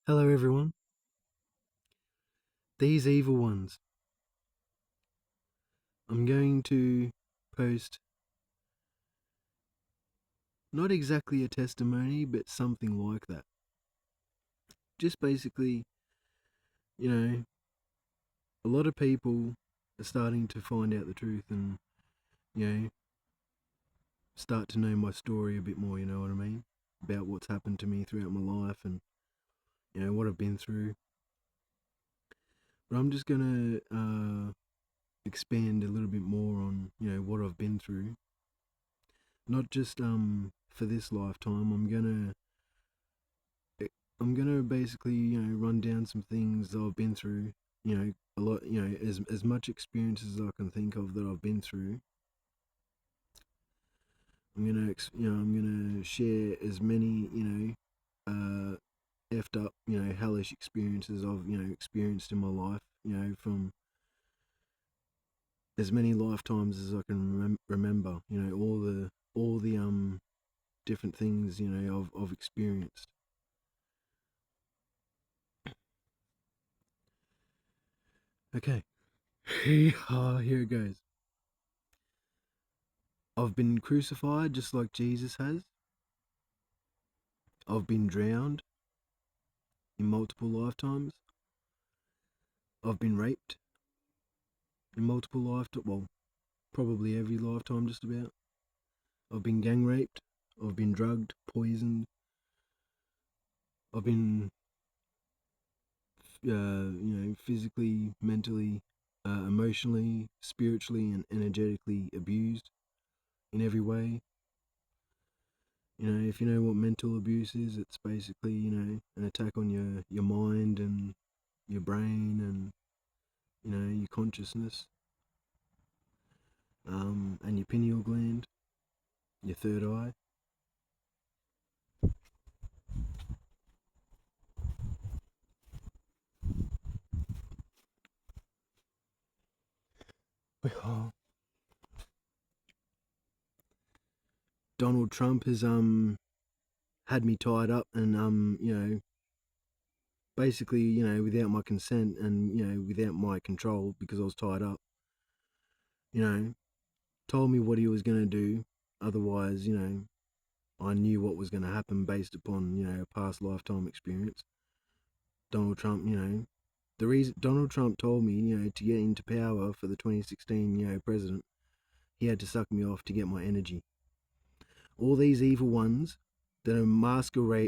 Hello everyone. These evil ones. I'm going to post not exactly a testimony, but something like that. Just basically, you know, a lot of people are starting to find out the truth and, you know, start to know my story a bit more, you know what I mean? About what's happened to me throughout my life and, what I've been through. But I'm just going to expand a little bit more on, what I've been through. Not just for this lifetime. I'm gonna basically, run down some things that I've been through. A lot. As much experience as I can think of that I've been through. I'm gonna share as many, effed up, hellish experiences I've, experienced in my life. From as many lifetimes as I can remember. All the different things, I've experienced. Okay, here it goes. I've been crucified just like Jesus has. I've been drowned in multiple lifetimes. I've been raped in multiple lifetimes. Well, probably every lifetime, just about. I've been gang raped. I've been drugged, poisoned. I've been, physically, mentally, emotionally, spiritually, and energetically abused in every way. If you know what mental abuse is, it's basically, an attack on your mind and your brain and, your consciousness, and your pineal gland, your third eye. Oh. Donald Trump has had me tied up and basically, without my consent and, without my control, because I was tied up, you know told me what he was going to do. Otherwise, I knew what was going to happen based upon, a past lifetime experience. Donald Trump, the reason Donald Trump told me, to get into power for the 2016, president, he had to suck me off to get my energy. All these evil ones that are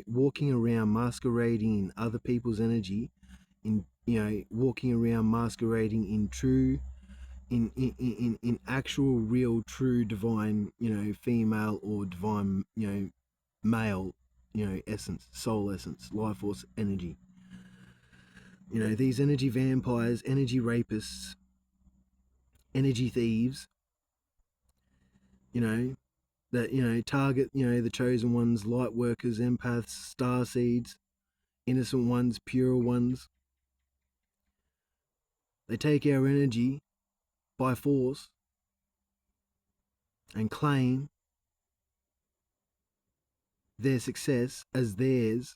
walking around masquerading in other people's energy, in, walking around masquerading in true, in actual, real, true, divine, female or divine, male, essence, soul essence, life force, energy. These energy vampires, energy rapists, energy thieves, you know, that, target, the chosen ones, light workers, empaths, star seeds, innocent ones, pure ones. They take our energy by force and claim their success as theirs,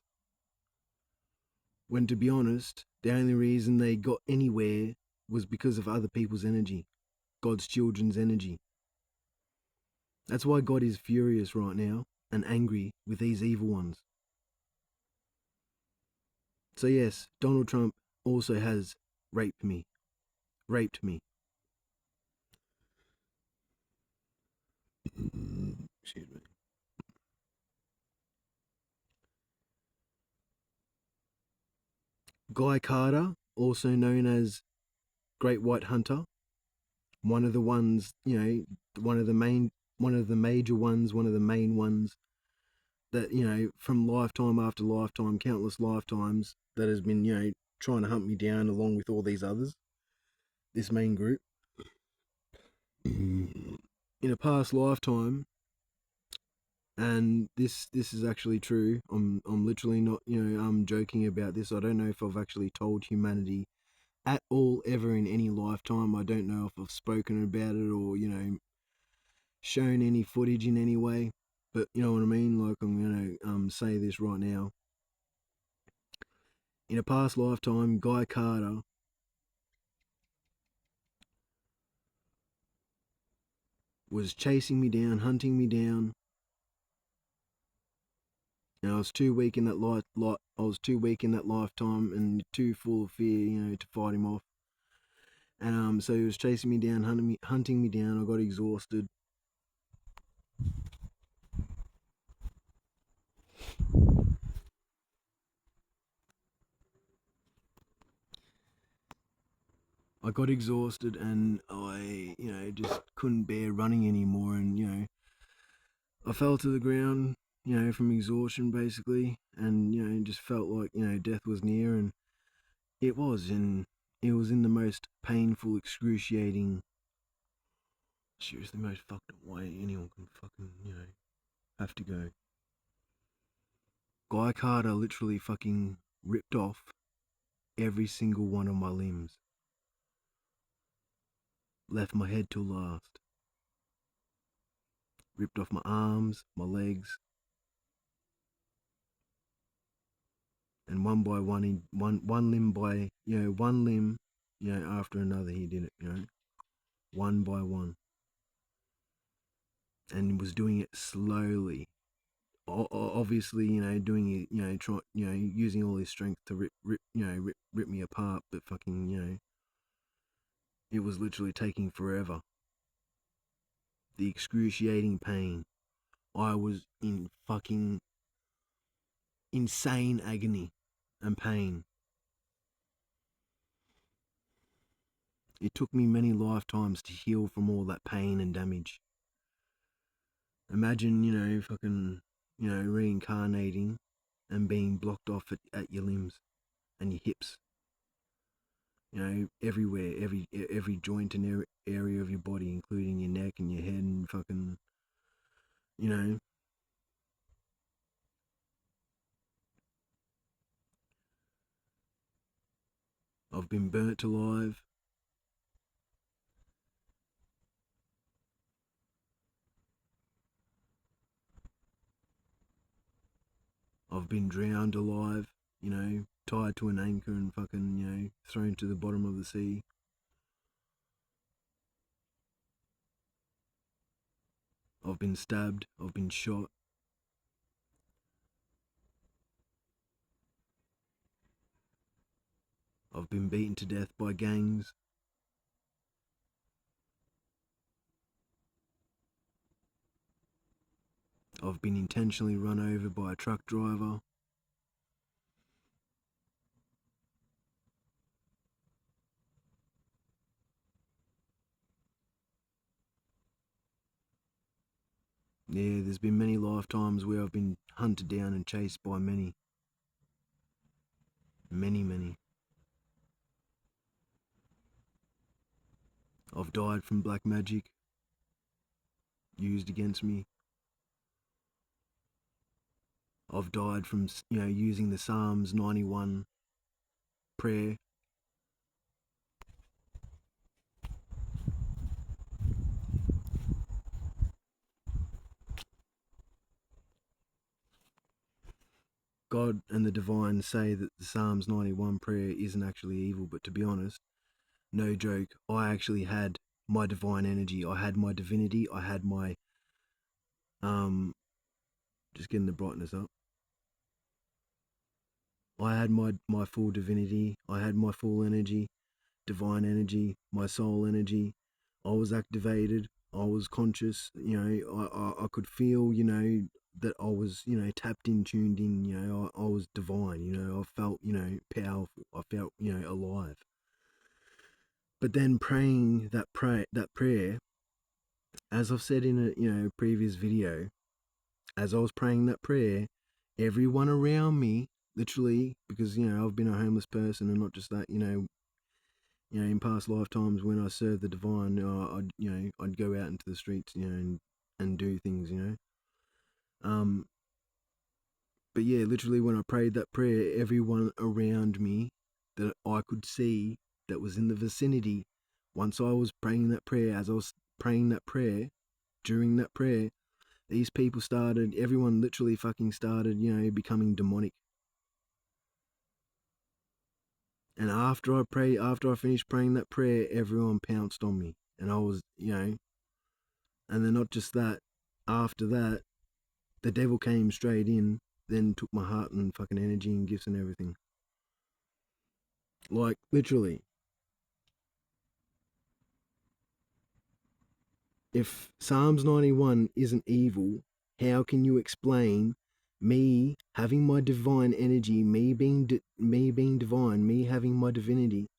when, to be honest, the only reason they got anywhere was because of other people's energy, God's children's energy. That's why God is furious right now and angry with these evil ones. So yes, Donald Trump also has raped me. Raped me. Excuse me. Guy Carter, also known as Great White Hunter, one of the ones, one of the major ones, one of the main ones that, from lifetime after lifetime, countless lifetimes, that has been, trying to hunt me down along with all these others, this main group. In a past lifetime, and this is actually true. I'm literally not, I'm joking about this. I don't know if I've actually told humanity at all ever in any lifetime. I don't know if I've spoken about it or, shown any footage in any way. But you know what I mean? Like, I'm gonna say this right now. in a past lifetime, Guy Carter was chasing me down, hunting me down. And I was too weak in that I was too weak in that lifetime and too full of fear, to fight him off. And so he was chasing me down, hunting me down. I got exhausted. I got exhausted and I, just couldn't bear running anymore. And, I fell to the ground, from exhaustion basically. And, just felt like, death was near. And it was. And it was in the most painful, excruciating, seriously, most fucked up way anyone can fucking, have to go. Guy Carter literally fucking ripped off every single one of my limbs. Left my head till last. Ripped off my arms, my legs. And one by one, one limb by, one limb, after another he did it, one by one. And was doing it slowly. Obviously, doing it, using all his strength to rip me apart, but fucking, it was literally taking forever. The excruciating pain. I was in fucking insane agony and pain. It took me many lifetimes to heal from all that pain and damage. Imagine, fucking, reincarnating and being blocked off at your limbs and your hips. Everywhere, every joint and area of your body, including your neck and your head and fucking, I've been burnt alive. I've been drowned alive, tied to an anchor and fucking, thrown to the bottom of the sea. I've been stabbed, I've been shot. I've been beaten to death by gangs. I've been intentionally run over by a truck driver. Yeah, there's been many lifetimes where I've been hunted down and chased by many. Many. I've died from black magic used against me. I've died from, using the Psalms 91 prayer. God and the divine say that the Psalms 91 prayer isn't actually evil, but to be honest, no joke, I actually had my divine energy, I had my divinity, I had my, just getting the brightness up. I had my full divinity, I had my full energy, divine energy, my soul energy. I was activated, I was conscious, I could feel, that I was, tapped in, tuned in, I was divine, I felt, powerful, I felt, alive. But then praying that prayer, as I've said in a previous video, as I was praying that prayer, everyone around me, literally, because I've been a homeless person, and not just that, in past lifetimes when I served the divine, I'd go out into the streets, and do things, But yeah, literally when I prayed that prayer, everyone around me that I could see that was in the vicinity, once I was praying that prayer, as I was praying that prayer, during that prayer, these people started, everyone literally fucking started, becoming demonic. And after I finished praying that prayer, everyone pounced on me. And I was, and then not just that, after that, the devil came straight in, then took my heart and fucking energy and gifts and everything. Like, literally. If Psalms 91 isn't evil, how can you explain me having my divine energy, me being divine, me having my divinity,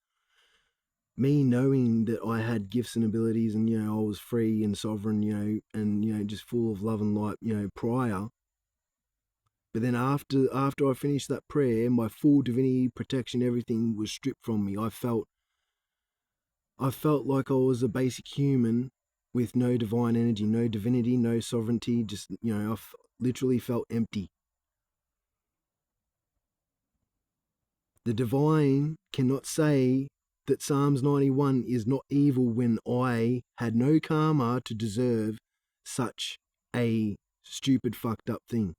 me knowing that I had gifts and abilities and, I was free and sovereign, and, just full of love and light, prior. But then after I finished that prayer, my full divinity, protection, everything was stripped from me. I felt like I was a basic human with no divine energy, no divinity, no sovereignty. Just, I literally felt empty. The divine cannot say that Psalms 91 is not evil when I had no karma to deserve such a stupid, fucked up thing.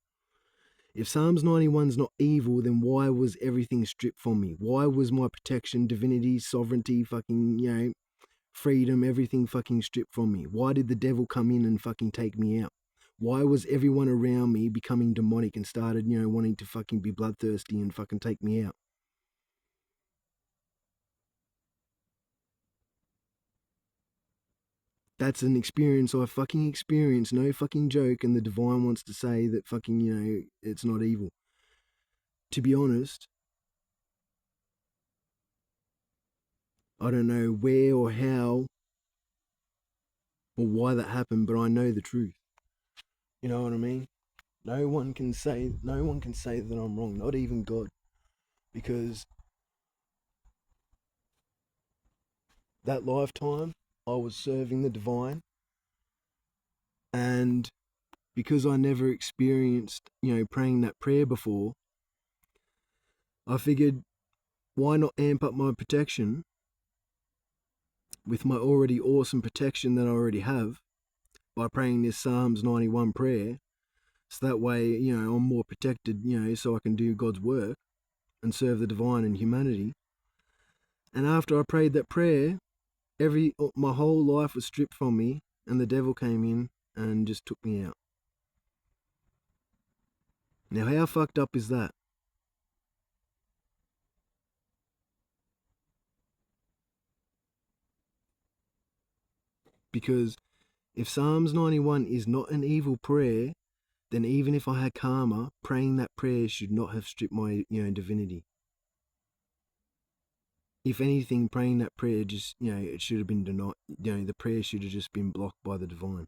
If Psalms 91 is not evil, then why was everything stripped from me? Why was my protection, divinity, sovereignty, fucking, freedom, everything fucking stripped from me? Why did the devil come in and fucking take me out? Why was everyone around me becoming demonic and started, wanting to fucking be bloodthirsty and fucking take me out? That's an experience I fucking experienced, no fucking joke, and the divine wants to say that fucking, it's not evil. To be honest, I don't know where or how or why that happened, but I know the truth. You know what I mean? No one can say that I'm wrong, not even God. Because that lifetime I was serving the divine, and because I never experienced, praying that prayer before, I figured, why not amp up my protection with my already awesome protection that I already have by praying this Psalms 91 prayer, so that way, I'm more protected, so I can do God's work and serve the divine and humanity. And after I prayed that prayer, my whole life was stripped from me, and the devil came in and just took me out. Now, how fucked up is that? Because if Psalms 91 is not an evil prayer, then even if I had karma, praying that prayer should not have stripped my, divinity. If anything, praying that prayer just, it should have been denied. The prayer should have just been blocked by the divine.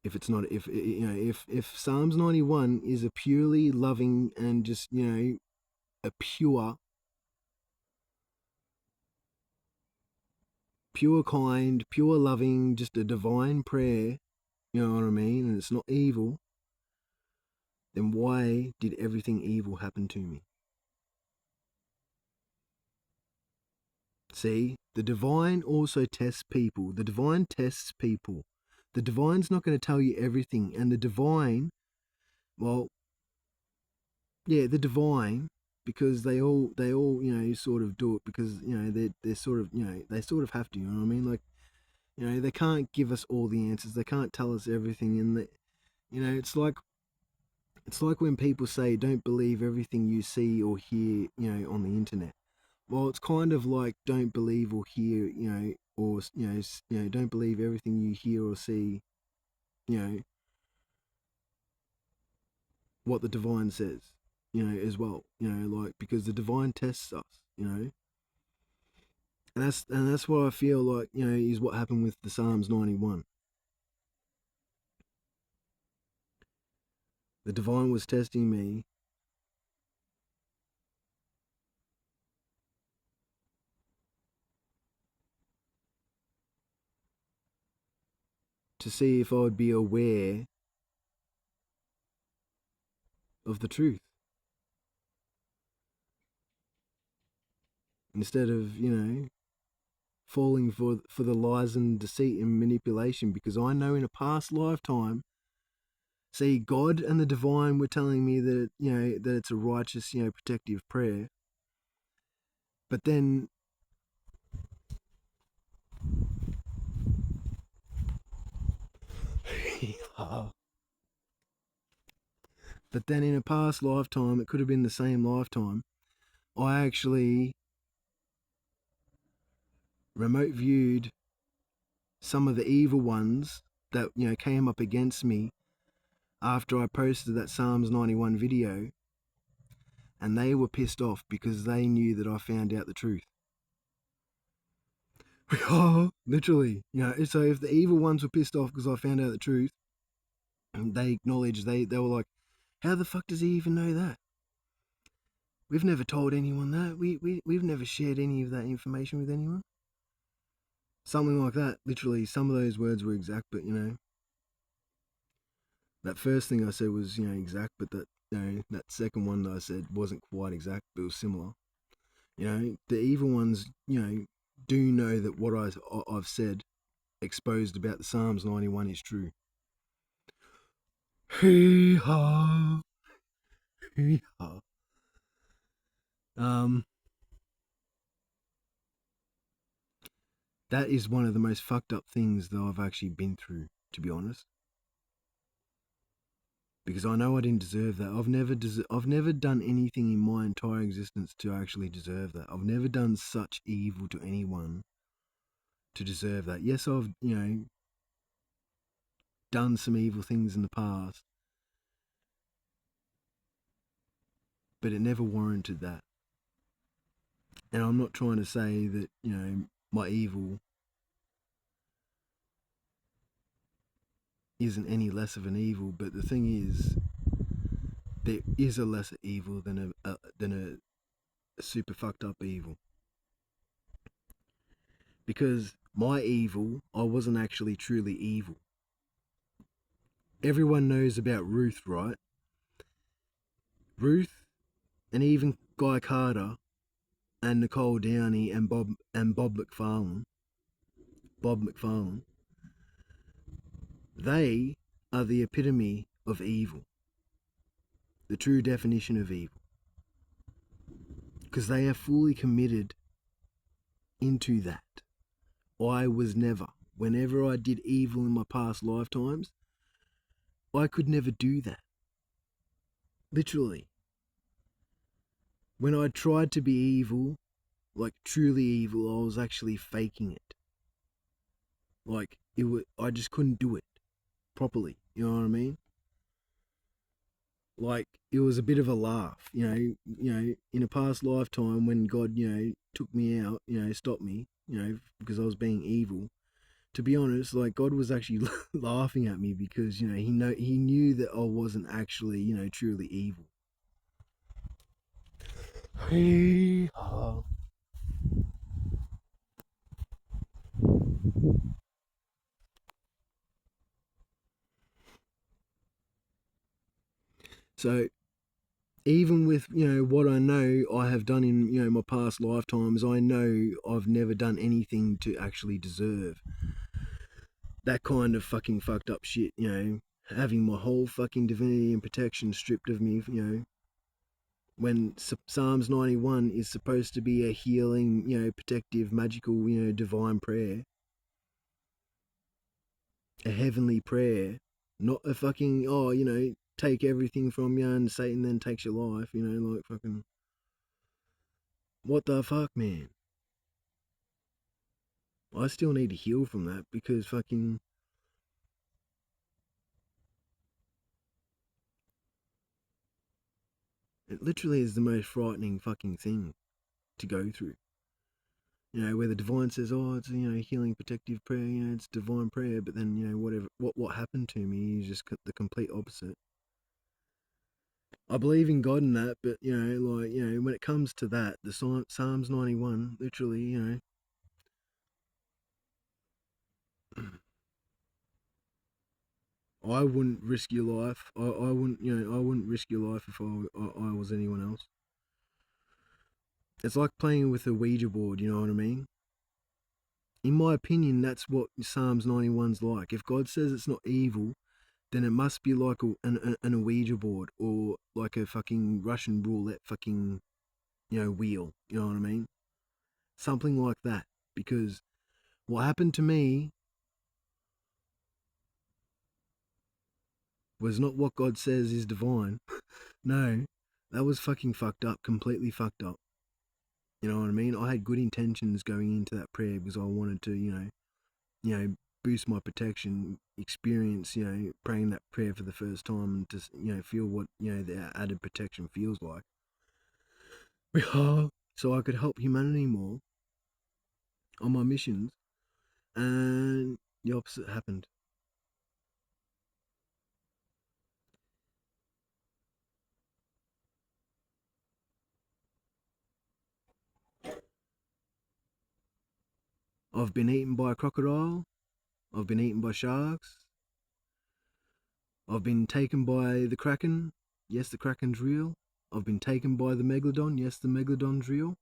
If it's not, if Psalms 91 is a purely loving and just, a pure kind, pure loving, just a divine prayer, you know what I mean, and it's not evil, then why did everything evil happen to me? See, the divine also tests people. The divine tests people. The divine's not going to tell you everything. And the divine, well, yeah, the divine, because they all, sort of do it because, they're sort of, they sort of have to, you know what I mean? Like, they can't give us all the answers. They can't tell us everything. And, it's like when people say, don't believe everything you see or hear, on the internet. Well, it's kind of like don't believe or hear, or don't believe everything you hear or see, what the divine says, as well, like because the divine tests us, and that's what I feel like, is what happened with the Psalms 91. The divine was testing me to see if I would be aware of the truth. Instead of, falling for the lies and deceit and manipulation, because I know in a past lifetime, see, God and the divine were telling me that, that it's a righteous, protective prayer. But then but then in a past lifetime, it could have been the same lifetime, I actually remote viewed some of the evil ones that, you know, came up against me after I posted that Psalms 91 video, and they were pissed off because they knew that I found out the truth. Literally, you know, so if the evil ones were pissed off because I found out the truth, and they acknowledged, they were like, how the fuck does he even know that? We've never told anyone that. We've never shared any of that information with anyone. Something like that. Literally, some of those words were exact, but, you know, that first thing I said was, you know, exact, but that, you know, that second one that I said wasn't quite exact, but it was similar. You know, the evil ones, you know, do know that what I've said, exposed about the Psalms 91 is true. Hee-haw. Hee-haw. That is one of the most fucked up things that I've actually been through, to be honest. Because I know I didn't deserve that. I've never done anything in my entire existence to actually deserve that. I've never done such evil to anyone to deserve that. Yes, I've, you know, done some evil things in the past, but it never warranted that. And I'm not trying to say that, you know, my evil isn't any less of an evil, but the thing is, there is a lesser evil than a super fucked up evil. Because my evil, I wasn't actually truly evil. Everyone knows about Ruth, right? Ruth, and even Guy Carter and Nicole Downey and Bob McFarlane. Bob McFarlane. They are the epitome of evil. The true definition of evil. Because they are fully committed into that. I was never. Whenever I did evil in my past lifetimes, I could never do that. Literally. When I tried to be evil, like truly evil, I was actually faking it. Like, I just couldn't do it properly. You know what I mean? Like, it was a bit of a laugh, you know, in a past lifetime when God, you know, took me out, you know, stopped me, you know, because I was being evil. To be honest, like, God was actually laughing at me because, you know, he knew that I wasn't actually, you know, truly evil. So even with, you know, what I know I have done in, you know, my past lifetimes, I know I've never done anything to actually deserve that kind of fucking fucked up shit, you know, having my whole fucking divinity and protection stripped of me, you know, when Psalms 91 is supposed to be a healing, you know, protective, magical, you know, divine prayer, a heavenly prayer, not a fucking, oh, you know, take everything from you and Satan then takes your life, you know, like fucking, what the fuck, man? I still need to heal from that because fucking, it literally is the most frightening fucking thing to go through. You know, where the divine says, oh, it's, you know, healing protective prayer, you know, it's divine prayer, but then, you know, what happened to me is just the complete opposite. I believe in God and that, but, you know, like, you know, when it comes to that, the Psalms 91, literally, you know, I wouldn't risk your life. I wouldn't, you know, I wouldn't risk your life if I was anyone else. It's like playing with a Ouija board, you know what I mean? In my opinion, that's what Psalms 91's like. If God says it's not evil, then it must be like an Ouija board or like a fucking Russian roulette fucking, you know, wheel. You know what I mean? something like that. Because what happened to me was not what God says is divine. No, that was fucking fucked up, completely fucked up. You know what I mean? I had good intentions going into that prayer because I wanted to, boost my protection, experience, praying that prayer for the first time and to, feel what, the added protection feels like. So I could help humanity more on my missions, and the opposite happened. I've been eaten by a crocodile. I've been eaten by sharks. I've been taken by the Kraken. Yes, the Kraken's real. I've been taken by the Megalodon. Yes, the Megalodon's real.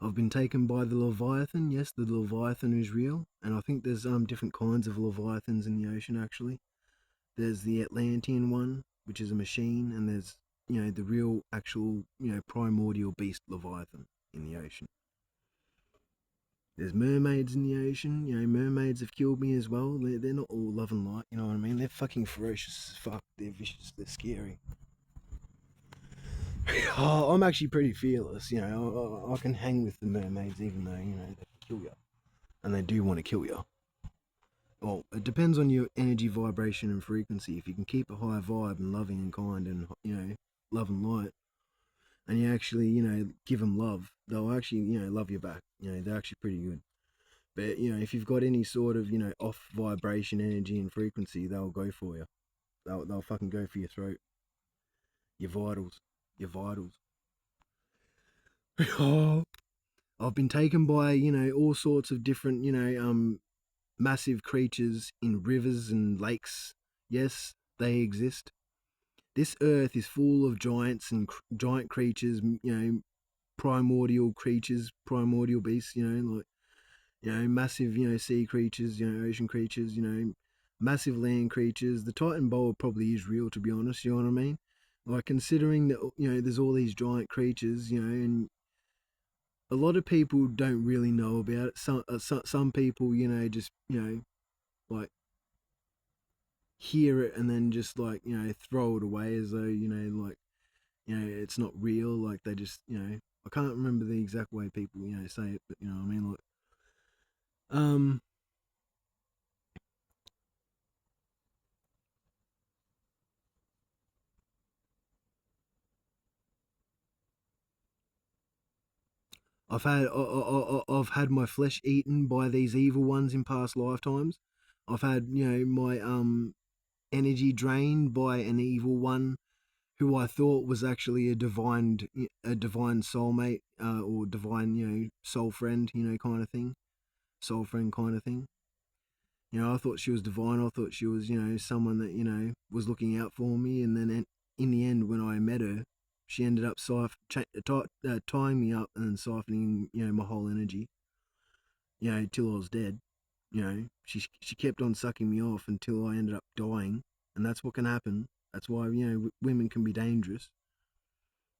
I've been taken by the Leviathan. Yes, the Leviathan is real. And I think there's different kinds of Leviathans in the ocean actually. There's the Atlantean one, which is a machine, and there's, the real actual, primordial beast Leviathan in the ocean. There's mermaids in the ocean. Mermaids have killed me as well. They're not all love and light, you know what I mean? They're fucking ferocious as fuck. They're vicious. They're scary. Oh, I'm actually pretty fearless, I can hang with the mermaids even though, they can kill you. And they do want to kill you. Well, it depends on your energy, vibration, and frequency. If you can keep a high vibe and loving and kind and, love and light, and you actually, give them love, they'll actually, love you back. They're actually pretty good. But, if you've got any sort of, off vibration, energy, and frequency, they'll go for you. They'll fucking go for your throat, your vitals, your vitals. Oh, I've been taken by, all sorts of different, massive creatures in rivers and lakes. Yes, they exist. This earth is full of giants and giant creatures, primordial creatures, primordial beasts, like, massive, sea creatures, ocean creatures, massive land creatures. The Titan boa probably is real, to be honest, you know what I mean? Like, considering that, there's all these giant creatures, and a lot of people don't really know about it. Some people, just, like, hear it and then just, like, throw it away as though, like, it's not real. Like, they just, I can't remember the exact way people, say it, but you know what I mean? Like, um, I've had my flesh eaten by these evil ones in past lifetimes. I've had, my energy drained by an evil one who I thought was actually a divine soulmate, or divine, soul friend, kind of thing, soul friend kind of thing. I thought she was divine. I thought she was, someone that, was looking out for me. And then in the end, when I met her, she ended up tying me up and then siphoning, my whole energy, till I was dead. She kept on sucking me off until I ended up dying. And that's what can happen. That's why, women can be dangerous.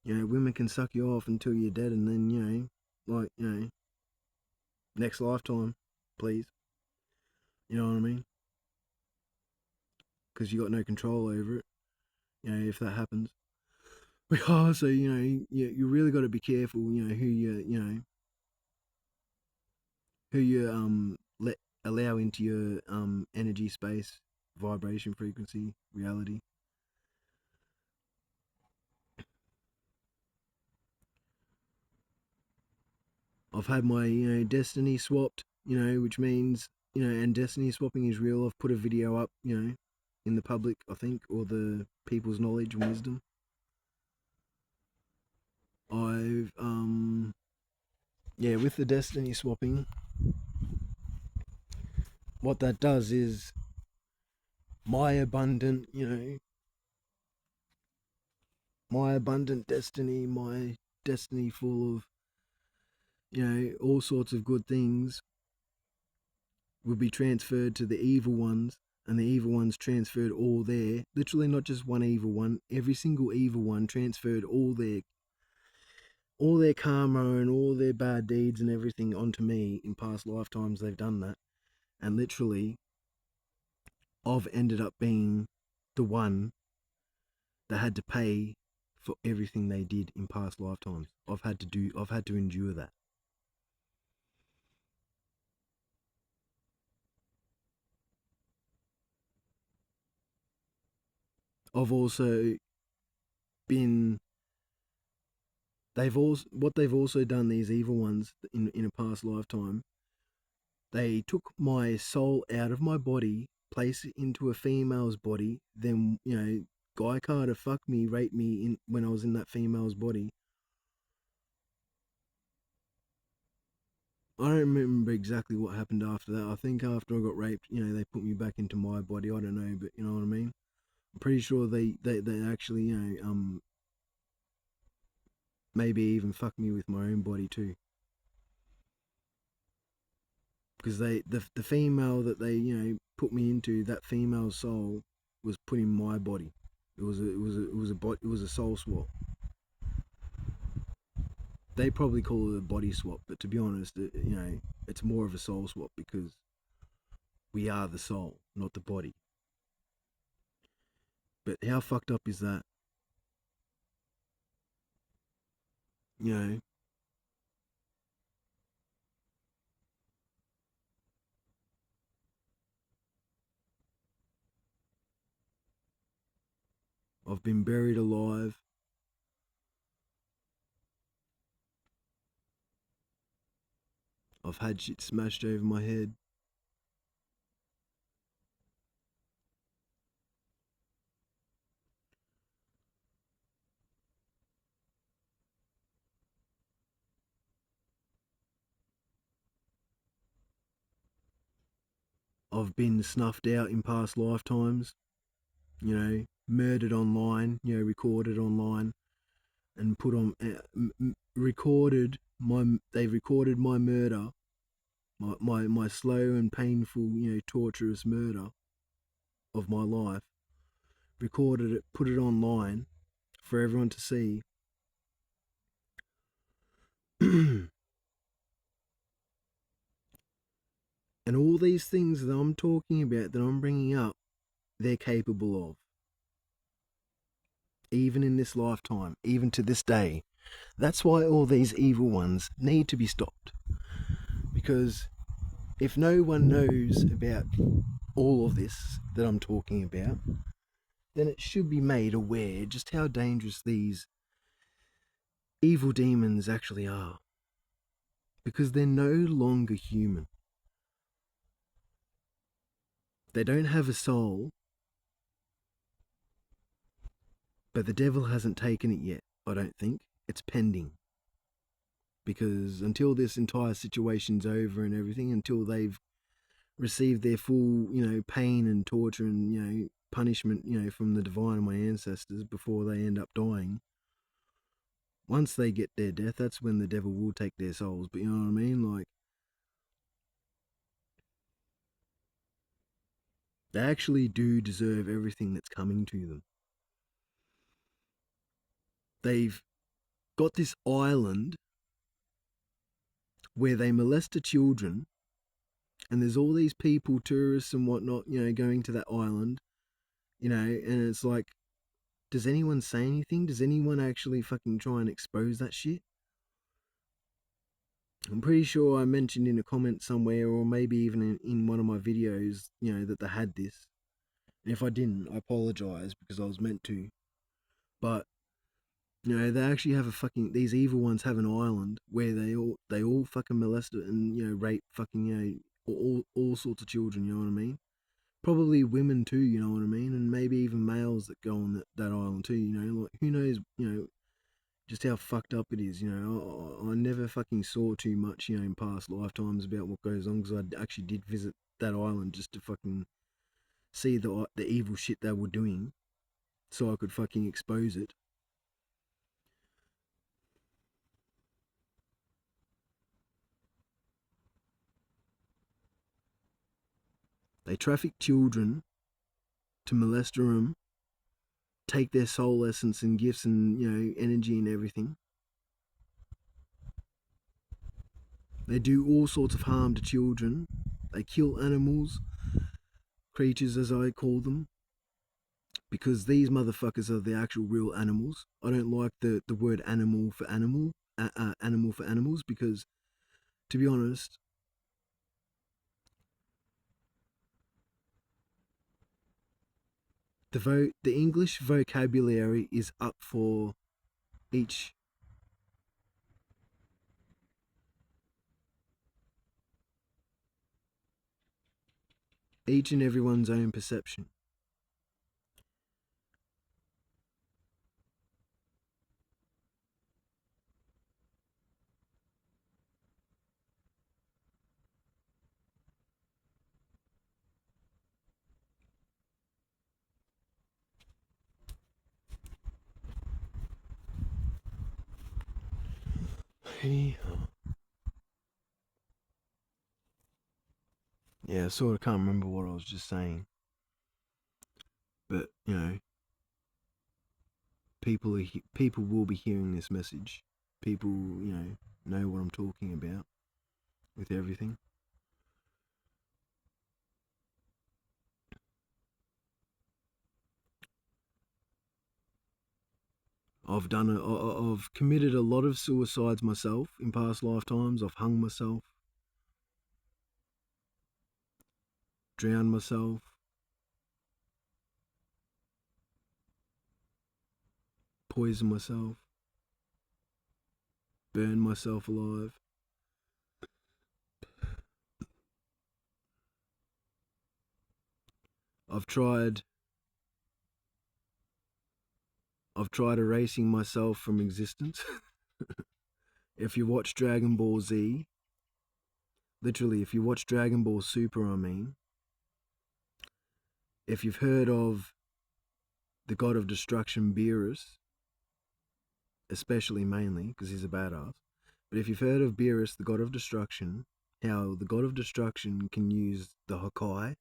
Women can suck you off until you're dead, and then, like, next lifetime, please. You know what I mean? Because you got no control over it, if that happens. Oh, so, you really got to be careful, who you let allow into your energy space, vibration, frequency, reality. I've had my, destiny swapped, which means, and destiny swapping is real. I've put a video up, in the public, I think, or the people's knowledge and wisdom. I've, yeah, with the destiny swapping, what that does is my abundant, my abundant destiny, my destiny full of, all sorts of good things will be transferred to the evil ones, and the evil ones transferred all there. Literally, not just one evil one, every single evil one transferred all their all their karma and all their bad deeds and everything onto me in past lifetimes. They've done that, and literally, I've ended up being the one that had to pay for everything they did in past lifetimes. I've had to endure that. I've also been they've also done, these evil ones, in a past lifetime. They took my soul out of my body, placed it into a female's body, then, Guy Carter fucked me, raped me when I was in that female's body. I don't remember exactly what happened after that. I think after I got raped, they put me back into my body. I don't know, but you know what I mean? I'm pretty sure they actually, maybe even fucked me with my own body too. Because the female that they put me into, that female soul was put in my body. It was a soul swap. They probably call it a body swap, but to be honest, it's more of a soul swap, because we are the soul, not the body. But how fucked up is that? You know, I've been buried alive. I've had shit smashed over my head. I've been snuffed out in past lifetimes. Murdered online. Recorded online and put on recorded my. They've recorded my murder, my slow and painful, torturous murder of my life. Recorded it, put it online for everyone to see. And all these things that I'm talking about, that I'm bringing up, they're capable of. Even in this lifetime, even to this day. That's why all these evil ones need to be stopped. Because if no one knows about all of this that I'm talking about, then it should be made aware just how dangerous these evil demons actually are. Because they're no longer human. They don't have a soul, but the devil hasn't taken it yet, I don't think. It's pending. Because until this entire situation's over and everything, until they've received their full, pain and torture and, punishment, from the divine and my ancestors before they end up dying, once they get their death, that's when the devil will take their souls. But you know what I mean? Like, they actually do deserve everything that's coming to them. They've got this island where they molest the children, and there's all these people, tourists and whatnot, going to that island, and it's like, does anyone say anything? Does anyone actually fucking try and expose that shit? I'm pretty sure I mentioned in a comment somewhere, or maybe even in one of my videos, that they had this. And if I didn't, I apologize, because I was meant to. But they actually have these evil ones have an island where they all fucking molest and rape fucking all sorts of children. You know what I mean? Probably women too. You know what I mean? And maybe even males that go on that island too. Like, who knows? Just how fucked up it is. I never fucking saw too much, in past lifetimes about what goes on, because I actually did visit that island just to fucking see the evil shit they were doing, so I could fucking expose it. They traffic children to molest them, take their soul essence and gifts and energy and everything, They do all sorts of harm to children. They kill animals, creatures as I call them, because these motherfuckers are the actual real animals. I don't like the word animal for animal for animals, because to be honest, the English vocabulary is up for each and everyone's own perception. Yeah, I sort of can't remember what I was just saying, but people will be hearing this message. People, know what I'm talking about with everything. I've committed a lot of suicides myself in past lifetimes. I've hung myself, drowned myself, poisoned myself, burned myself alive. I've tried erasing myself from existence. If you watch Dragon Ball Z, literally, if you watch Dragon Ball Super, if you've heard of the god of destruction Beerus, especially mainly because he's a badass, but if you've heard of Beerus, the god of destruction, how the god of destruction can use the Hakai,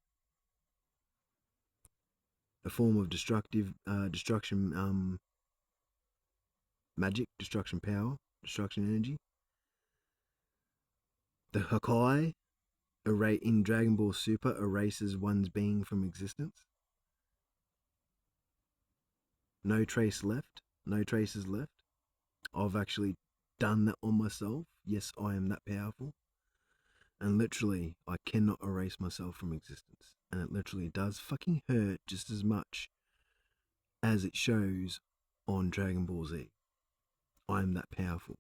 a form of destruction magic, destruction power, destruction energy. The Hakai in Dragon Ball Super erases one's being from existence. No trace left. No traces left. I've actually done that on myself. Yes, I am that powerful. And literally, I cannot erase myself from existence. And it literally does fucking hurt just as much as it shows on Dragon Ball Z. I am that powerful.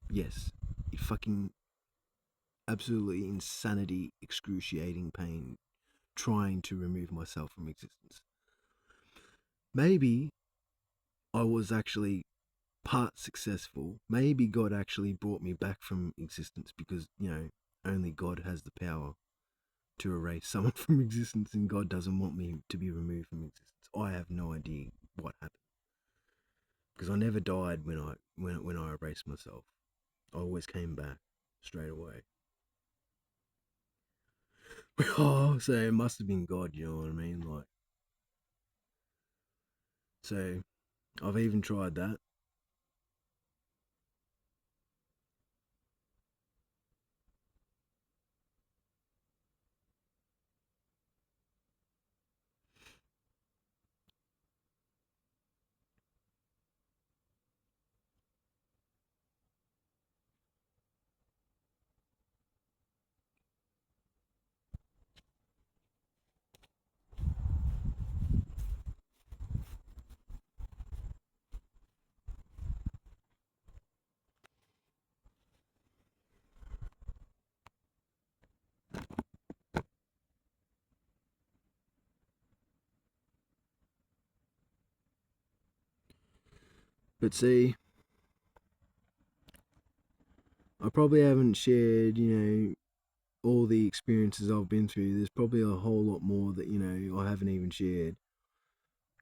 Yes, it fucking absolutely insanity, excruciating pain trying to remove myself from existence. Maybe I was actually part successful. Maybe God actually brought me back from existence because, only God has the power to erase someone from existence, and God doesn't want me to be removed from existence. I have no idea what happened because I never died when I erased myself. I always came back straight away. Oh, so it must have been God, you know what I mean? Like, so I've even tried that. But see, I probably haven't shared, all the experiences I've been through. There's probably a whole lot more that, I haven't even shared.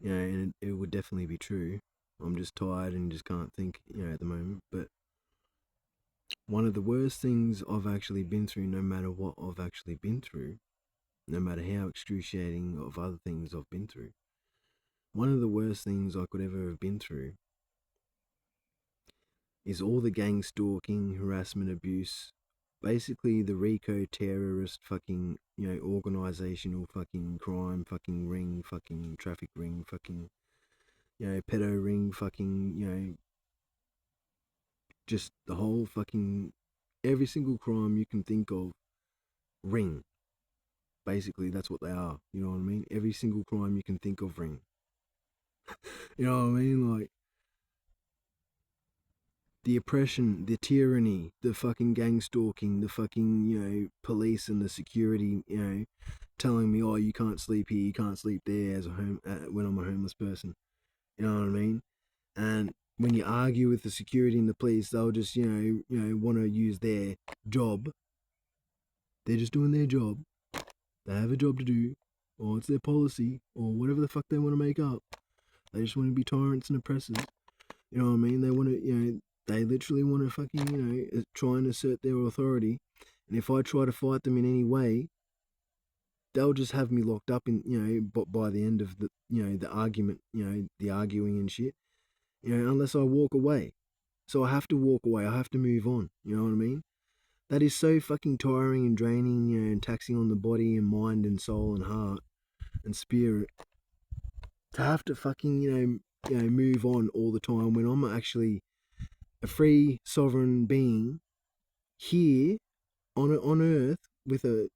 And it would definitely be true. I'm just tired and just can't think, at the moment. But one of the worst things I've actually been through, no matter what I've actually been through, no matter how excruciating of other things I've been through, one of the worst things I could ever have been through is all the gang stalking, harassment, abuse basically the RICO terrorist fucking, organizational fucking crime fucking ring, fucking traffic ring, fucking, pedo ring, fucking, just the whole fucking, every single crime you can think of, ring. Basically, that's what they are. You know what I mean? Every single crime you can think of, ring. You know what I mean? Like, the oppression, the tyranny, the fucking gang stalking, the fucking, police and the security, telling me, oh, you can't sleep here, you can't sleep there as a when I'm a homeless person. You know what I mean? And when you argue with the security and the police, they'll just, want to use their job. They're just doing their job. They have a job to do, or it's their policy, or whatever the fuck they want to make up. They just want to be tyrants and oppressors. You know what I mean? They want to, they literally want to fucking, try and assert their authority. And if I try to fight them in any way, they'll just have me locked up in, but by the end of the, the argument, the arguing and shit, unless I walk away. So I have to walk away. I have to move on. You know what I mean? That is so fucking tiring and draining, and taxing on the body and mind and soul and heart and spirit. To have to fucking, move on all the time when I'm actually a free sovereign being here on Earth with a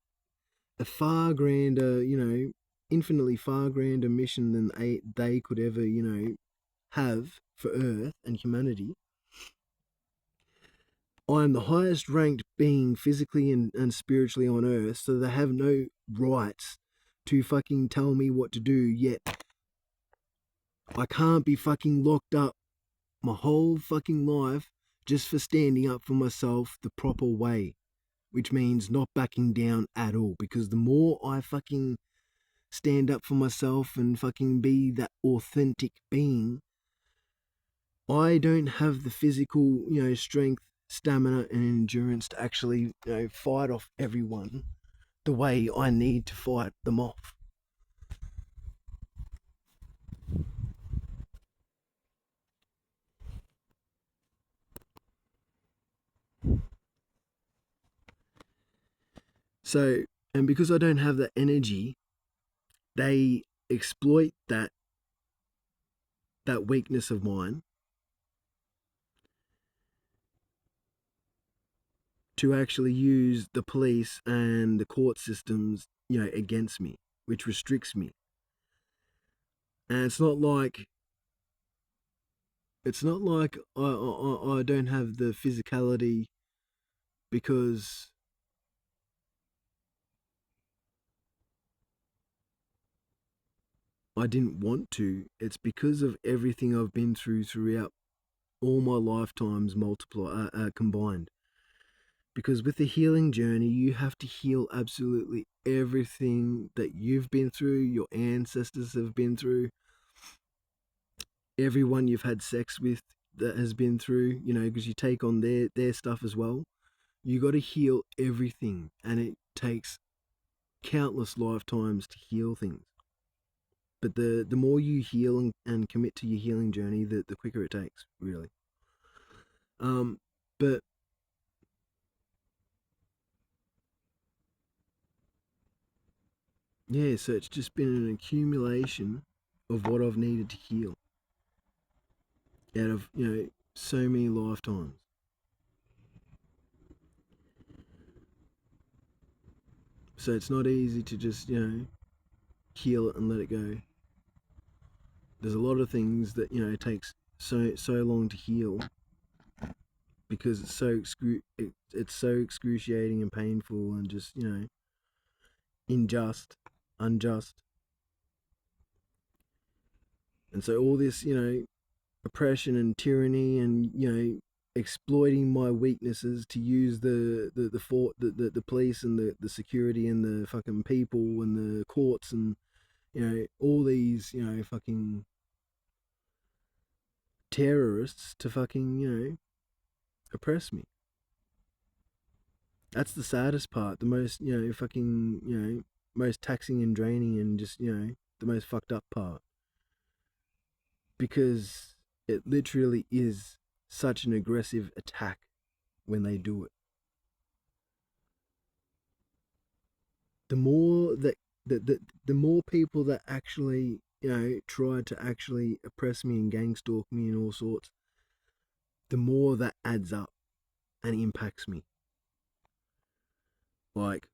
far grander, infinitely far grander mission than they could ever, have for Earth and humanity. I am the highest ranked being physically and spiritually on Earth, so they have no rights to fucking tell me what to do, yet I can't be fucking locked up my whole fucking life just for standing up for myself the proper way, which means not backing down at all, because the more I fucking stand up for myself and fucking be that authentic being, I don't have the physical, strength, stamina and endurance to actually, fight off everyone the way I need to fight them off. So, and because I don't have that energy, they exploit that weakness of mine to actually use the police and the court systems, against me, which restricts me. And it's not like I don't have the physicality because I didn't want to. It's because of everything I've been through throughout all my lifetimes combined. Because with the healing journey, you have to heal absolutely everything that you've been through, your ancestors have been through, everyone you've had sex with that has been through, because you take on their stuff as well. You got to heal everything, and it takes countless lifetimes to heal things. But the more you heal and commit to your healing journey, the quicker it takes, really. But yeah, so it's just been an accumulation of what I've needed to heal out of, so many lifetimes. So it's not easy to just, heal it and let it go. There's a lot of things that, it takes so long to heal because it's it's so excruciating and painful and just, unjust. And so all this, oppression and tyranny and, exploiting my weaknesses to use the police and the security and the fucking people and the courts and, all these, fucking terrorists to fucking, oppress me. That's the saddest part, the most, fucking, most taxing and draining and just, the most fucked up part. Because it literally is such an aggressive attack when they do it. the more that the more people that actually, try to actually oppress me and gang stalk me and all sorts, the more that adds up and impacts me. Like,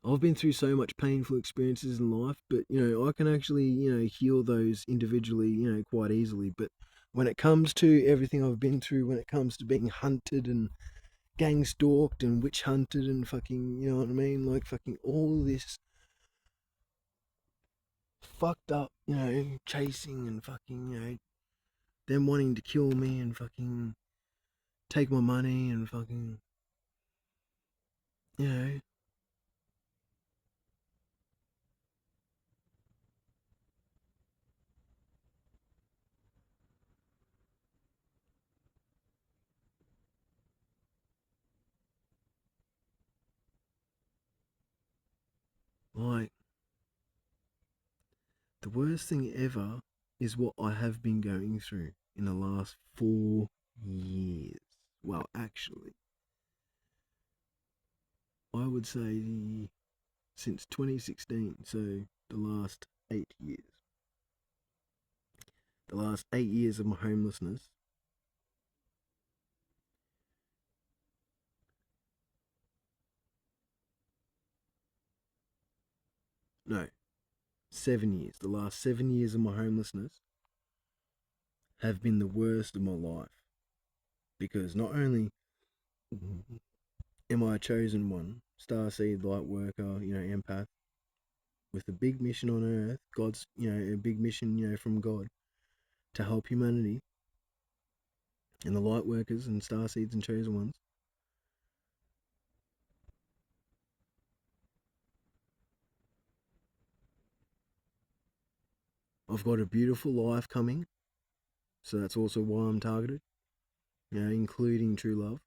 I've been through so much painful experiences in life, but I can actually, heal those individually, quite easily. But when it comes to everything I've been through, when it comes to being hunted and gang stalked and witch hunted and fucking, you know what I mean? Like fucking all this fucked up, chasing and fucking, them wanting to kill me and fucking take my money and fucking, you know, like, the worst thing ever is what I have been going through in the last 4 years. Well, actually, I would say since 2016, so the last 8 years. The last 8 years of my homelessness. No, 7 years. The last 7 years of my homelessness have been the worst of my life. Because not only am I a chosen one, starseed, light worker, empath, with a big mission on earth, God's, a big mission, from God to help humanity and the light workers and starseeds and chosen ones. I've got a beautiful life coming, so that's also why I'm targeted, including true love.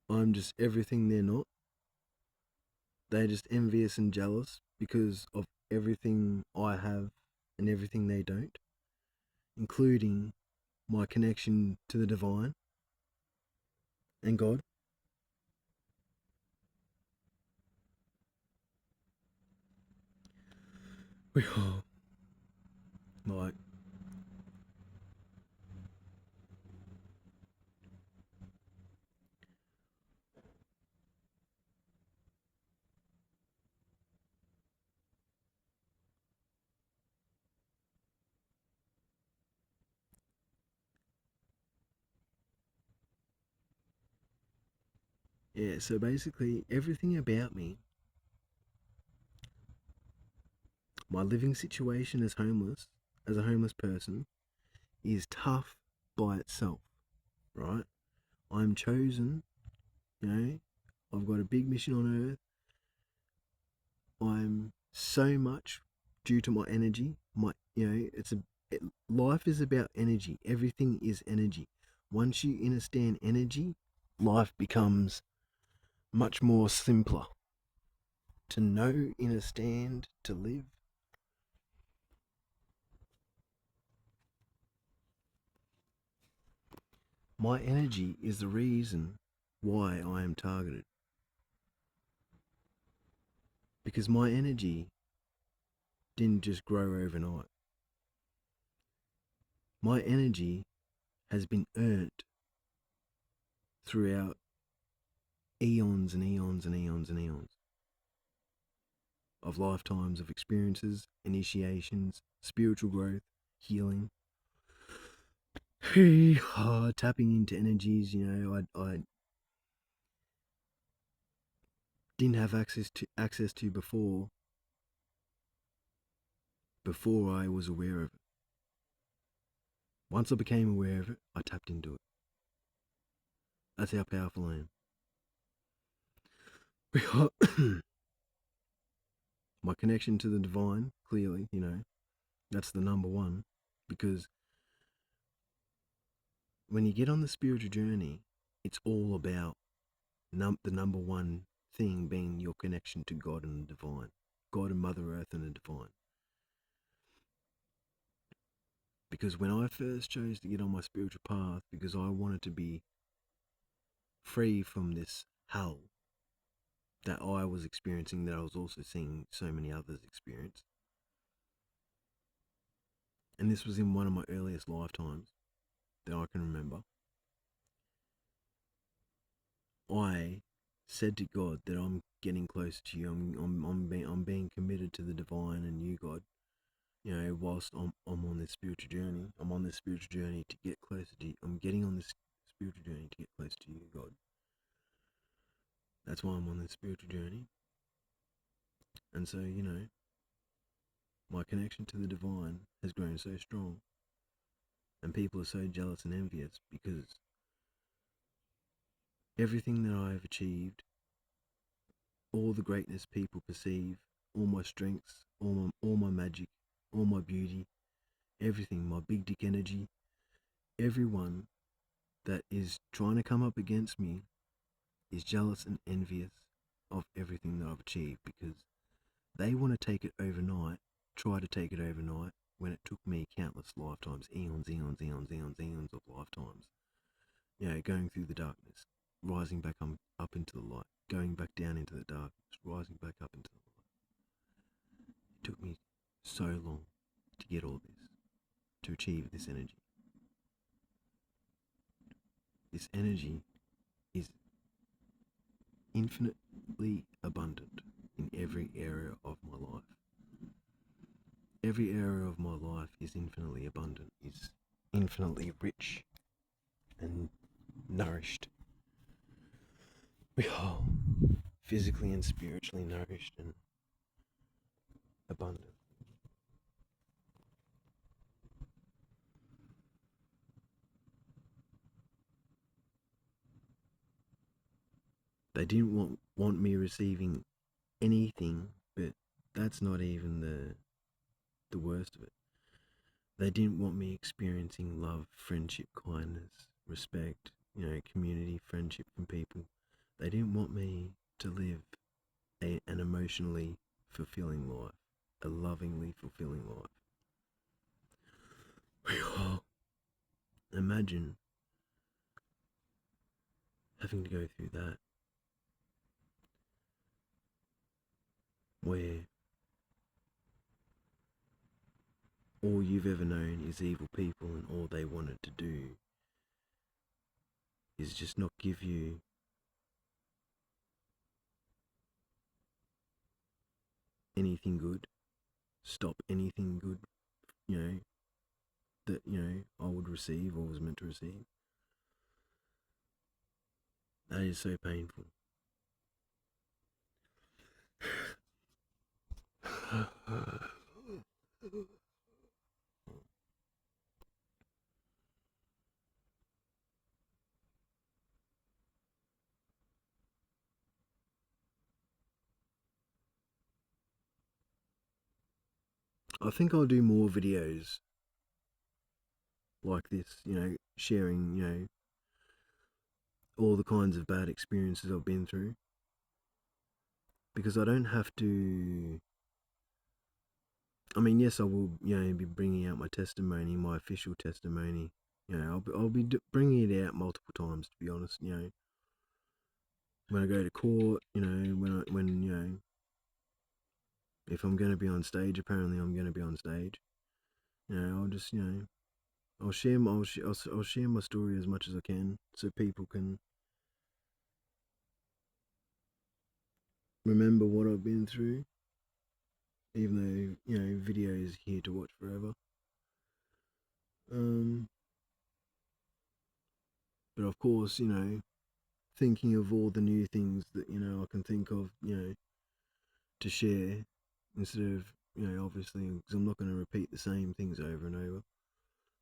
I'm just everything they're not. They're just envious and jealous because of everything I have and everything they don't, including my connection to the divine and God. We are like, yeah, so basically everything about me, my living situation as a homeless person, is tough by itself, right? I'm chosen, you know, I've got a big mission on earth. I'm so much due to my energy. Life is about energy. Everything is energy. Once you understand energy, life becomes much more simpler to know, understand, to live. My energy is the reason why I am targeted. Because my energy didn't just grow overnight. My energy has been earned throughout eons and eons and eons and eons of lifetimes of experiences, initiations, spiritual growth, healing, tapping into energies. I didn't have access to before I was aware of it. Once I became aware of it, I tapped into it. That's how powerful I am. My connection to the divine, clearly, that's the number one. Because when you get on the spiritual journey, it's all about the number one thing being your connection to God and the divine, God and Mother Earth and the divine. Because when I first chose to get on my spiritual path, because I wanted to be free from this hell that I was experiencing, that I was also seeing so many others experience. And this was in one of my earliest lifetimes that I can remember. I said to God that I'm getting closer to you. I'm being committed to the divine and you, God. You know, whilst I'm on this spiritual journey, I'm on this spiritual journey to get closer to you. I'm getting on this spiritual journey to get closer to you, God. That's why I'm on this spiritual journey. And so, you know, my connection to the divine has grown so strong. And people are so jealous and envious because everything that I've achieved, all the greatness people perceive, all my strengths, all my magic, all my beauty, everything, my big dick energy, everyone that is trying to come up against me is jealous and envious of everything that I've achieved because they want to take it overnight, try to take it overnight, when it took me countless lifetimes, eons of lifetimes. You know, going through the darkness, rising back up into the light, going back down into the darkness, rising back up into the light. It took me so long to get all this, to achieve this energy. This energy is infinitely abundant in every area of my life. Every area of my life is infinitely abundant, is infinitely rich and nourished. We are physically and spiritually nourished and abundant. They didn't want me receiving anything, but that's not even the worst of it. They didn't want me experiencing love, friendship, kindness, respect, you know, community, friendship from people. They didn't want me to live an emotionally fulfilling life, a lovingly fulfilling life. Imagine having to go through that, where all you've ever known is evil people and all they wanted to do is just not give you anything good, stop anything good, you know, that, you know, I would receive or was meant to receive. That is so painful. I think I'll do more videos like this, you know, sharing, you know, all the kinds of bad experiences I've been through. Because I don't have to. I mean, yes, I will, you know, be bringing out my testimony, my official testimony. You know, I'll be bringing it out multiple times, to be honest. You know, when I go to court, you know, when you know, if I'm going to be on stage, apparently I'm going to be on stage. You know, I'll just, you know, I'll share my story as much as I can, so people can remember what I've been through. Even though, you know, video is here to watch forever. But of course, you know, thinking of all the new things that, you know, I can think of, you know, to share, instead of, you know, obviously, because I'm not going to repeat the same things over and over.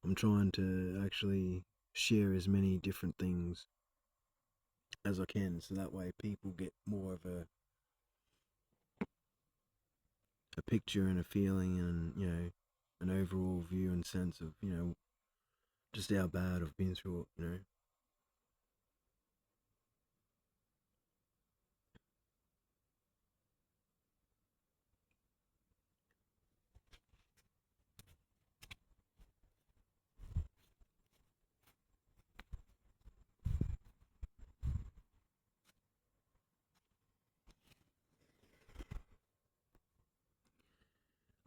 I'm trying to actually share as many different things as I can, so that way people get more of a picture and a feeling and, you know, an overall view and sense of, you know, just how bad I've been through it, you know.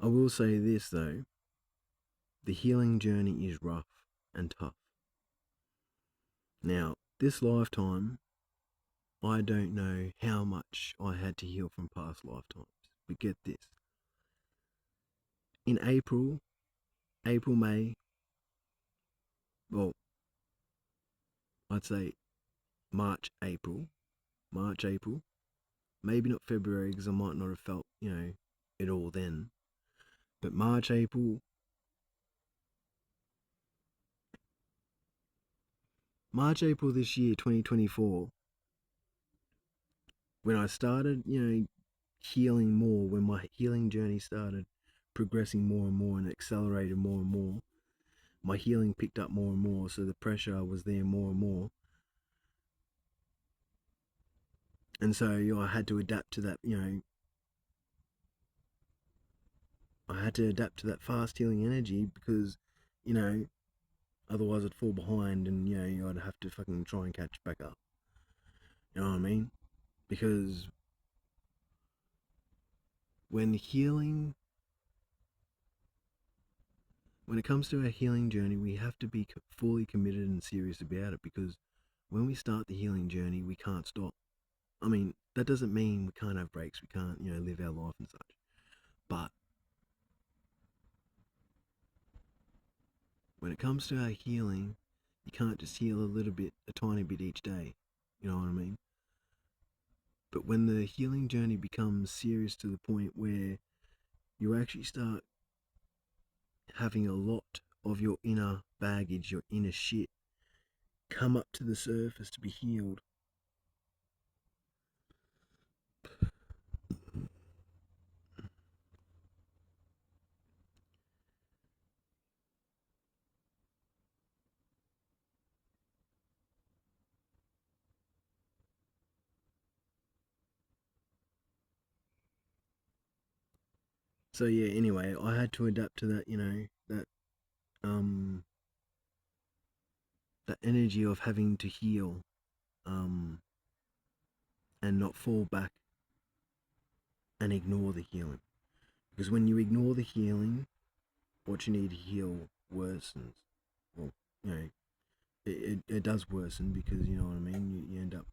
I will say this though, the healing journey is rough and tough. Now, this lifetime, I don't know how much I had to heal from past lifetimes. But get this. In April, May, well, I'd say March, April, maybe not February because I might not have felt, it all then. But March, April this year, 2024, when I started, healing more, when my healing journey started progressing more and more and accelerated more and more, my healing picked up more and more, so the pressure was there more and more. And so I had to adapt to that, I had to adapt to that fast healing energy because, otherwise I'd fall behind and, I'd have to fucking try and catch back up. You know what I mean? Because when it comes to our healing journey, we have to be fully committed and serious about it, because when we start the healing journey, we can't stop. I mean, that doesn't mean we can't have breaks, we can't, live our life and such. But when it comes to our healing, you can't just heal a little bit, a tiny bit each day. You know what I mean? But when the healing journey becomes serious to the point where you actually start having a lot of your inner baggage, your inner shit, come up to the surface to be healed. So yeah, anyway, I had to adapt to that, um that energy of having to heal, um and not fall back and ignore the healing. Because when you ignore the healing, what you need to heal worsens. Well, it does worsen, because you know what I mean. You end up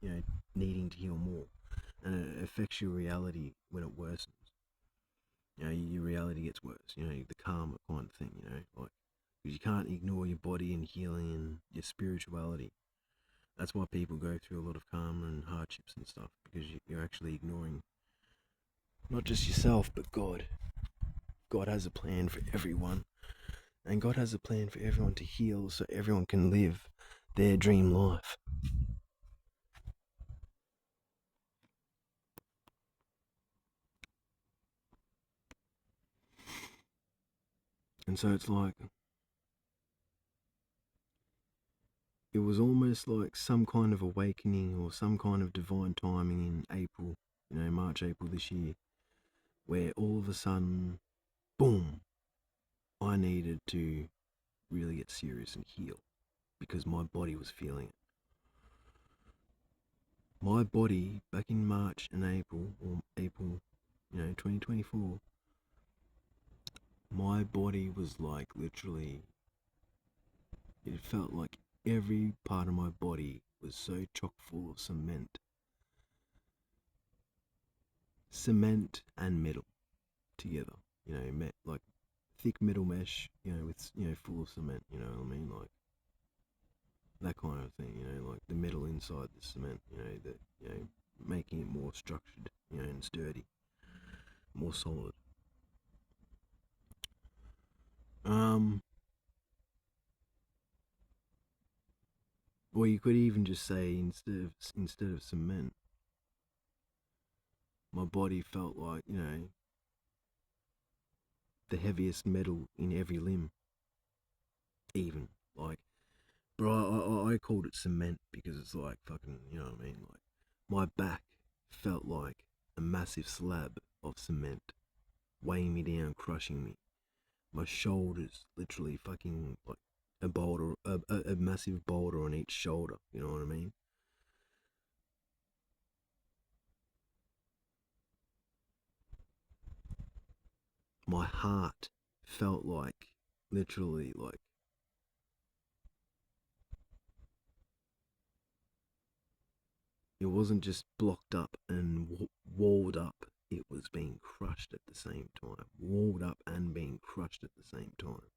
needing to heal more, and it affects your reality when it worsens. Your reality gets worse. The karma kind of thing. Like, because you can't ignore your body and healing and your spirituality. That's why people go through a lot of karma and hardships and stuff, because you're actually ignoring not just yourself but God. God has a plan for everyone, and God has a plan for everyone to heal so everyone can live their dream life. And so it's like, it was almost like some kind of awakening or some kind of divine timing in April, March, April this year, where all of a sudden, boom, I needed to really get serious and heal, because my body was feeling it. My body back in March and April, or April, 2024, my body was like, literally, it felt like every part of my body was so chock full of cement and metal together, like thick metal mesh, with, full of cement, you know what I mean? Like that kind of thing, like the metal inside the cement, that, making it more structured, and sturdy, more solid. Or you could even just say, instead of cement, my body felt like, the heaviest metal in every limb, even. Like, bro, I called it cement because it's like fucking, you know what I mean? Like, my back felt like a massive slab of cement weighing me down, crushing me. My shoulders, literally fucking like a boulder, a massive boulder on each shoulder, you know what I mean? my heart felt like, literally, like, it wasn't just blocked up and walled up, it was being crushed at the same time. Walled up and being crushed at the same time.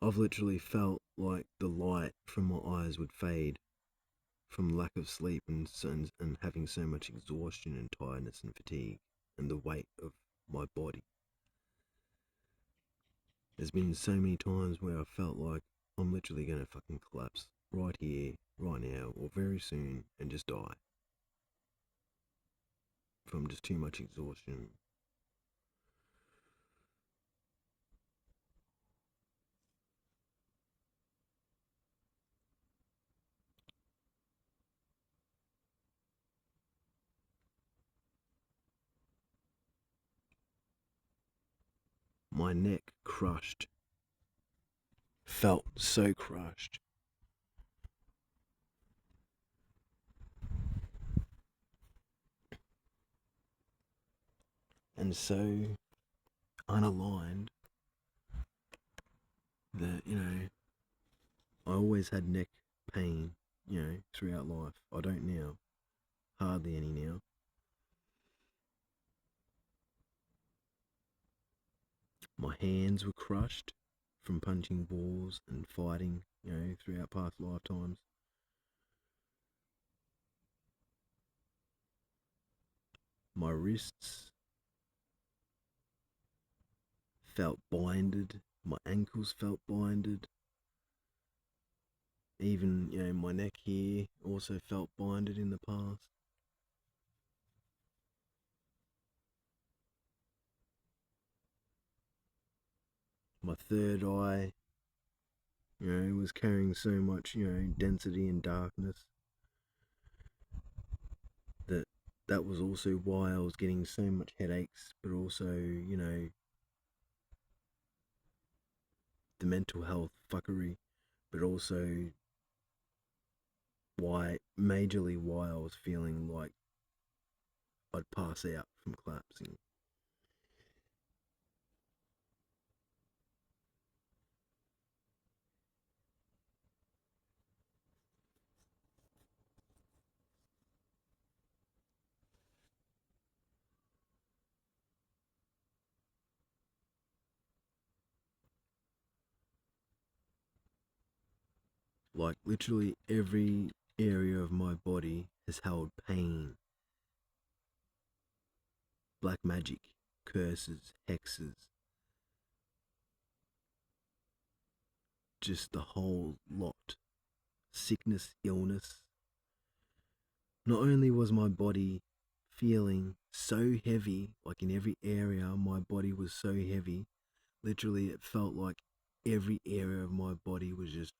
I've literally felt like the light from my eyes would fade from lack of sleep and having so much exhaustion and tiredness and fatigue and the weight of my body. There's been so many times where I felt like I'm literally going to fucking collapse right here, right now, or very soon and just die from just too much exhaustion. My neck crushed. Felt so crushed. And so unaligned that, I always had neck pain, throughout life. I don't now. Hardly any now. My hands were crushed from punching walls and fighting, throughout past lifetimes. My wrists felt binded. My ankles felt binded. Even, my neck here also felt binded in the past. My third eye, was carrying so much, density and darkness that that was also why I was getting so much headaches, but also, the mental health fuckery, but also majorly why I was feeling like I'd pass out from collapsing. Like literally every area of my body has held pain, black magic, curses, hexes, just the whole lot. Sickness, illness. Not only was my body feeling so heavy, like in every area, my body was so heavy. Literally, it felt like every area of my body was just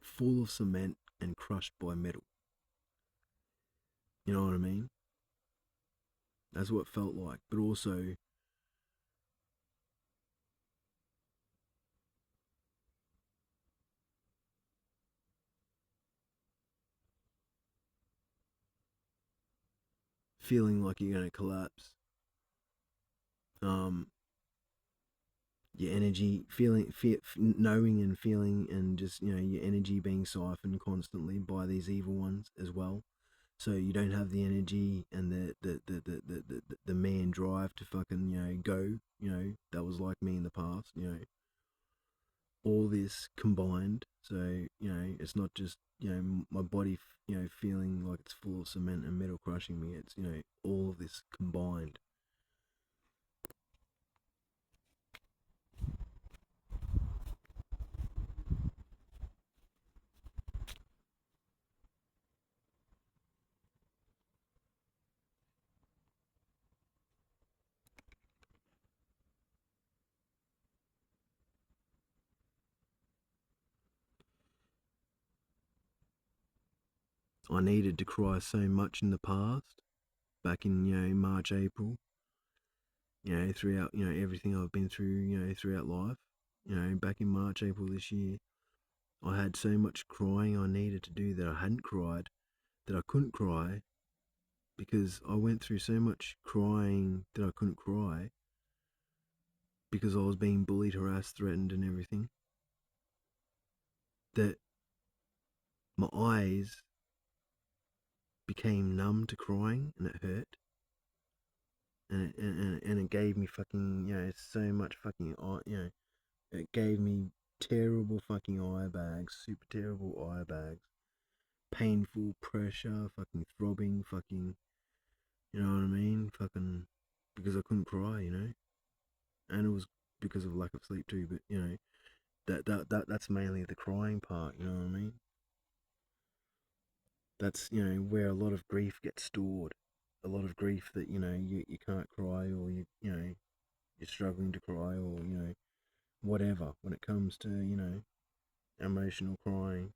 full of cement and crushed by metal. You know what I mean? That's what it felt like. But also, feeling like you're going to collapse. Um, your energy, knowing and feeling, and just, your energy being siphoned constantly by these evil ones as well. So you don't have the energy and the man drive to fucking, go, that was like me in the past, all this combined. So, it's not just, my body, feeling like it's full of cement and metal crushing me. It's, all of this combined. I needed to cry so much in the past, back in, March, April, throughout, everything I've been through, throughout life, back in March, April this year. I had so much crying I needed to do that I hadn't cried, that I couldn't cry because I went through so much crying that I couldn't cry because I was being bullied, harassed, threatened, and everything. That my eyes became numb to crying and it hurt. And it gave me fucking, so much fucking, it gave me terrible fucking eye bags, super terrible eye bags, painful pressure, fucking throbbing, fucking, you know what I mean? Fucking, because I couldn't cry, and it was because of lack of sleep too. But that's mainly the crying part. You know what I mean? That's where a lot of grief gets stored. A lot of grief that you can't cry, or you're struggling to cry, or whatever. When it comes to emotional crying,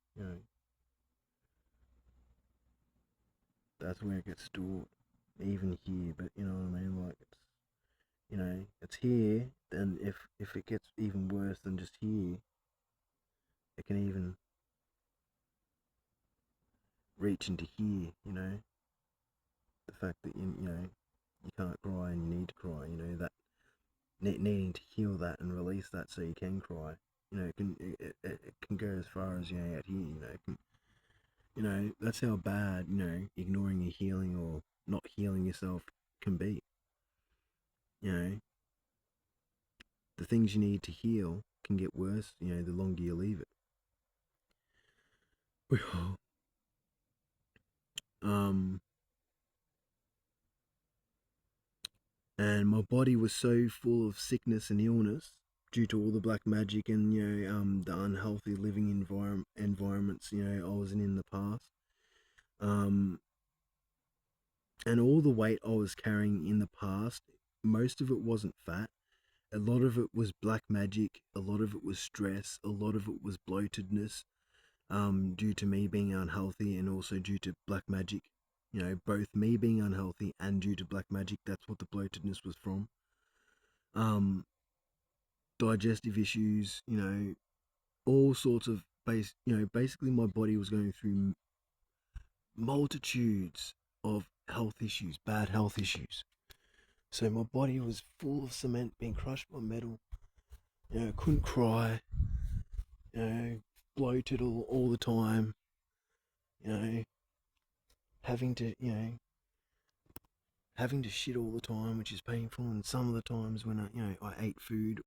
that's where it gets stored. Even here, but you know what I mean? Like it's here. Then if it gets even worse than just here, it can even reach into here. The fact that you can't cry and you need to cry. That needing to heal that and release that so you can cry. It can go as far as out here. That's how bad ignoring your healing or not healing yourself can be. The things you need to heal can get worse. The longer you leave it. um, and my body was so full of sickness and illness due to all the black magic and the unhealthy living environments I was in the past. Um, and all the weight I was carrying in the past, most of it wasn't fat. A lot of it was black magic. A lot of it was stress. A lot of it was bloatedness, due to me being unhealthy and also due to black magic. Both me being unhealthy and due to black magic. That's what the bloatedness was from. Um, Digestive issues. All sorts of basically my body was going through multitudes of health issues, bad health issues. So my body was full of cement, being crushed by metal. Couldn't cry. Bloated all the time. You know, having to having to shit all the time, which is painful. And some of the times when I ate food